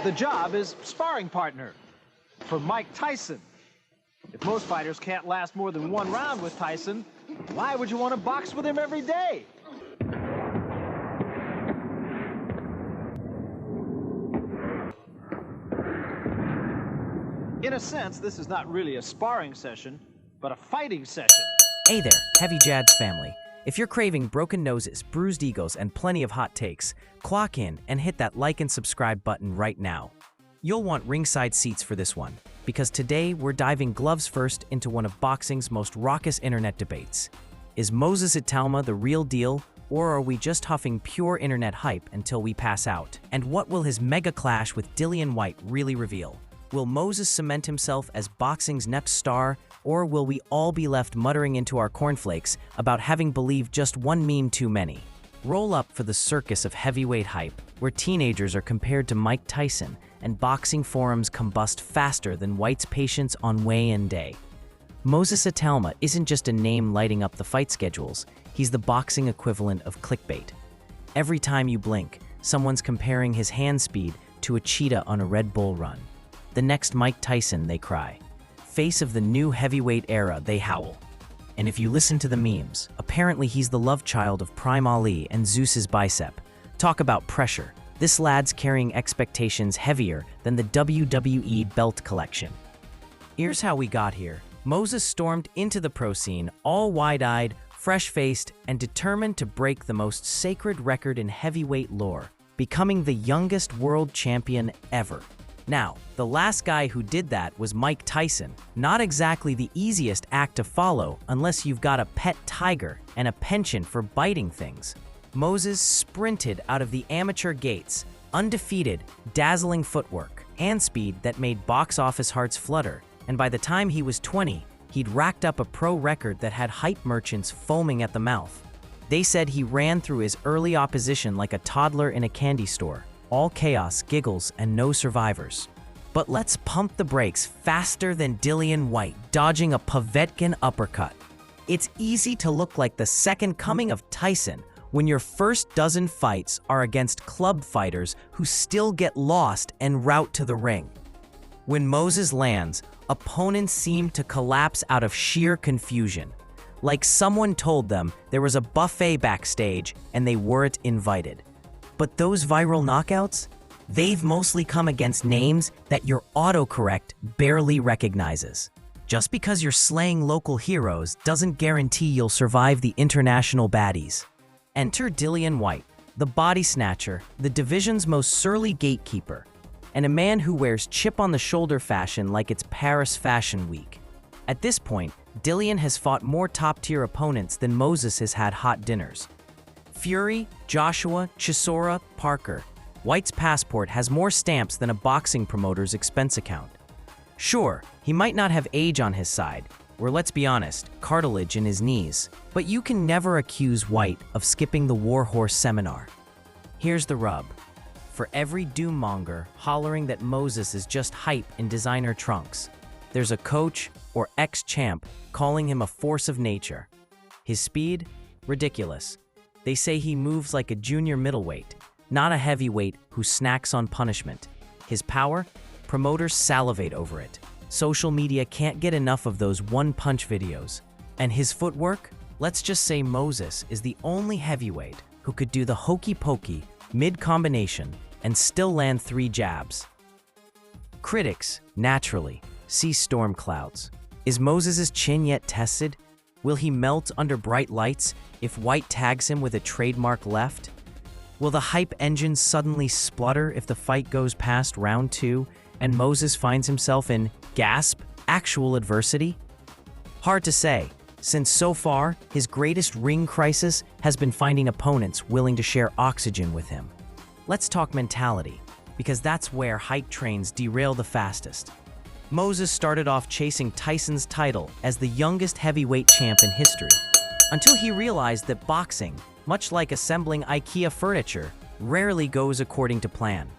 The job is sparring partner for Mike Tyson. If most fighters can't last more than one round with Tyson, why would you want to box with him every day? In a sense, this is not really a sparring session, but a fighting session. Hey there, Heavy Jads family. If you're craving broken noses, bruised egos, and plenty of hot takes, clock in and hit that like and subscribe button right now. You'll want ringside seats for this one, because today we're diving gloves first into one of boxing's most raucous internet debates. Is Moses Itauma the real deal, or are we just huffing pure internet hype until we pass out? And what will his mega clash with Dillian Whyte really reveal? Will Moses cement himself as boxing's next star, or will we all be left muttering into our cornflakes about having believed just one meme too many? Roll up for the circus of heavyweight hype, where teenagers are compared to Mike Tyson and boxing forums combust faster than Whyte's patience on weigh-in day. Moses Itauma isn't just a name lighting up the fight schedules, he's the boxing equivalent of clickbait. Every time you blink, someone's comparing his hand speed to a cheetah on a Red Bull run. The next Mike Tyson, they cry. Face of the new heavyweight era, they howl. And if you listen to the memes, apparently he's the love child of Prime Ali and Zeus's bicep. Talk about pressure. This lad's carrying expectations heavier than the WWE belt collection. Here's how we got here. Moses stormed into the pro scene, all wide-eyed, fresh-faced, and determined to break the most sacred record in heavyweight lore, becoming the youngest world champion ever. Now, the last guy who did that was Mike Tyson. Not exactly the easiest act to follow unless you've got a pet tiger and a penchant for biting things. Moses sprinted out of the amateur gates, undefeated, dazzling footwork, hand speed that made box office hearts flutter, and by the time he was 20, he'd racked up a pro record that had hype merchants foaming at the mouth. They said he ran through his early opposition like a toddler in a candy store. All chaos, giggles, and no survivors. But let's pump the brakes faster than Dillian Whyte dodging a Povetkin uppercut. It's easy to look like the second coming of Tyson when your first dozen fights are against club fighters who still get lost en route to the ring. When Moses lands, opponents seem to collapse out of sheer confusion, like someone told them there was a buffet backstage and they weren't invited. But those viral knockouts? They've mostly come against names that your autocorrect barely recognizes. Just because you're slaying local heroes doesn't guarantee you'll survive the international baddies. Enter Dillian Whyte, the Bodysnatcher, the division's most surly gatekeeper, and a man who wears chip-on-the-shoulder fashion like it's Paris Fashion Week. At this point, Dillian has fought more top-tier opponents than Moses has had hot dinners. Fury, Joshua, Chisora, Parker. Whyte's passport has more stamps than a boxing promoter's expense account. Sure, he might not have age on his side, or let's be honest, cartilage in his knees, but you can never accuse Whyte of skipping the Warhorse seminar. Here's the rub. For every doom-monger hollering that Moses is just hype in designer trunks, there's a coach or ex-champ calling him a force of nature. His speed? Ridiculous. They say he moves like a junior middleweight, not a heavyweight who snacks on punishment. His power? Promoters salivate over it. Social media can't get enough of those one-punch videos. And his footwork? Let's just say Moses is the only heavyweight who could do the hokey-pokey mid-combination and still land 3 jabs. Critics, naturally, see storm clouds. Is Moses's chin yet tested? Will he melt under bright lights if Whyte tags him with a trademark left? Will the hype engine suddenly splutter if the fight goes past round 2 and Moses finds himself in, gasp, actual adversity? Hard to say, since so far, his greatest ring crisis has been finding opponents willing to share oxygen with him. Let's talk mentality, because that's where hype trains derail the fastest. Moses started off chasing Tyson's title as the youngest heavyweight champ in history, until he realized that boxing, much like assembling IKEA furniture, rarely goes according to plan.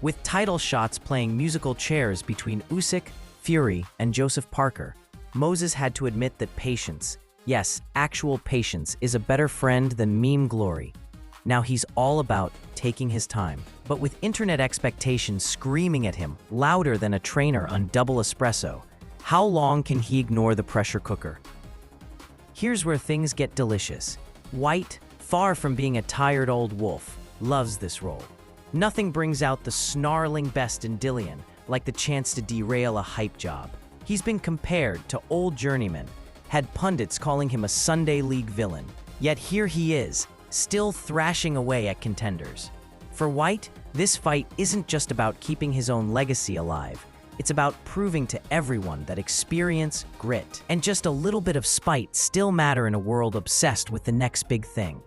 With title shots playing musical chairs between Usyk, Fury, and Joseph Parker, Moses had to admit that patience, yes, actual patience, is a better friend than meme glory. Now he's all about taking his time. But with internet expectations screaming at him louder than a trainer on double espresso, how long can he ignore the pressure cooker? Here's where things get delicious. Whyte, far from being a tired old wolf, loves this role. Nothing brings out the snarling best in Dillian like the chance to derail a hype job. He's been compared to old journeyman, had pundits calling him a Sunday League villain, yet here he is, still thrashing away at contenders. For Whyte, this fight isn't just about keeping his own legacy alive. It's about proving to everyone that experience, grit, and just a little bit of spite still matter in a world obsessed with the next big thing.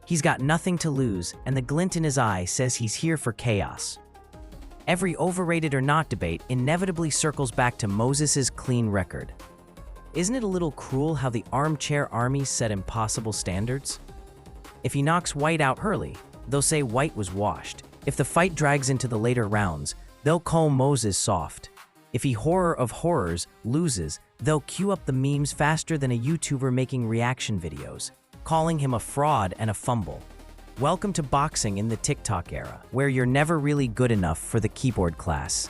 He's got nothing to lose, and the glint in his eye says he's here for chaos. Every overrated or not debate inevitably circles back to Moses's clean record. Isn't it a little cruel how the armchair army set impossible standards? If he knocks Whyte out early, they'll say Whyte was washed. If the fight drags into the later rounds, they'll call Moses soft. If he horror of horrors loses, they'll queue up the memes faster than a YouTuber making reaction videos, calling him a fraud and a fumble. Welcome to boxing in the TikTok era, where you're never really good enough for the keyboard class.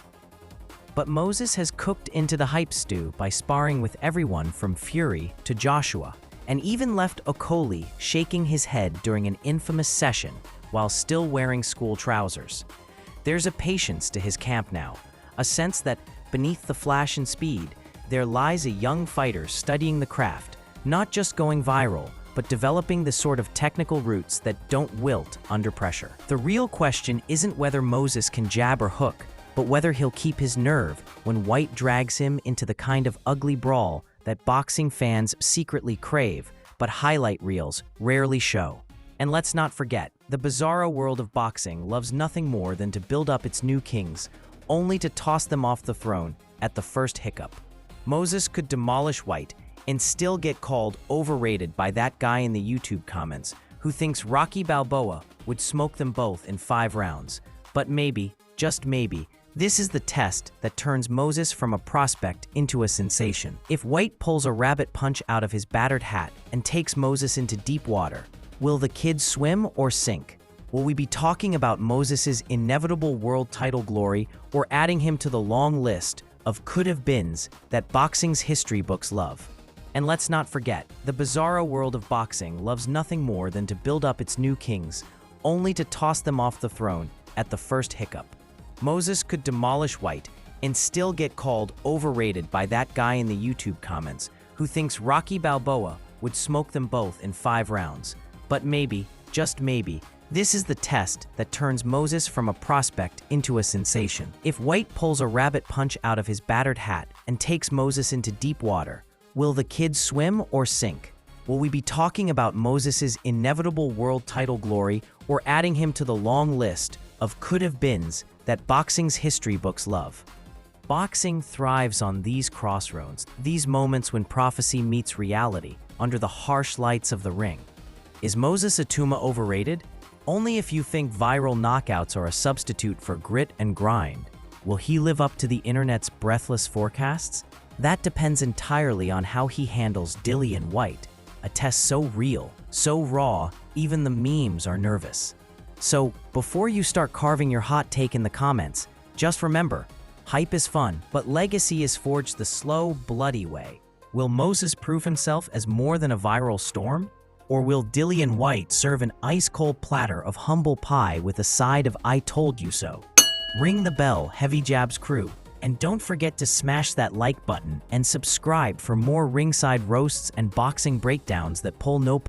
But Moses has cooked into the hype stew by sparring with everyone from Fury to Joshua, and even left Okoli shaking his head during an infamous session while still wearing school trousers. There's a patience to his camp now, a sense that beneath the flash and speed, there lies a young fighter studying the craft, not just going viral, but developing the sort of technical roots that don't wilt under pressure. The real question isn't whether Moses can jab or hook, but whether he'll keep his nerve when Whyte drags him into the kind of ugly brawl that boxing fans secretly crave, but highlight reels rarely show. And let's not forget, the bizarro world of boxing loves nothing more than to build up its new kings, only to toss them off the throne at the first hiccup. Moses could demolish Whyte and still get called overrated by that guy in the YouTube comments who thinks Rocky Balboa would smoke them both in 5 rounds. But maybe, just maybe, this is the test that turns Moses from a prospect into a sensation. If Whyte pulls a rabbit punch out of his battered hat and takes Moses into deep water, will the kid swim or sink? Will we be talking about Moses's inevitable world title glory or adding him to the long list of could-have-beens that boxing's history books love? And let's not forget, the bizarro world of boxing loves nothing more than to build up its new kings, only to toss them off the throne at the first hiccup. Moses could demolish Whyte and still get called overrated by that guy in the YouTube comments who thinks Rocky Balboa would smoke them both in 5 rounds. But maybe, just maybe, this is the test that turns Moses from a prospect into a sensation. If Whyte pulls a rabbit punch out of his battered hat and takes Moses into deep water, will the kid swim or sink? Will we be talking about Moses's inevitable world title glory or adding him to the long list of could-have-beens that boxing's history books love? Boxing thrives on these crossroads, these moments when prophecy meets reality under the harsh lights of the ring. Is Moses Itauma overrated? Only if you think viral knockouts are a substitute for grit and grind. Will he live up to the internet's breathless forecasts? That depends entirely on how he handles Dillian Whyte, a test so real, so raw, even the memes are nervous. So, before you start carving your hot take in the comments, just remember, hype is fun, but legacy is forged the slow, bloody way. Will Moses prove himself as more than a viral storm? Or will Dillian Whyte serve an ice-cold platter of humble pie with a side of I told you so? Ring the bell, Heavy Jabs crew. And don't forget to smash that like button and subscribe for more ringside roasts and boxing breakdowns that pull no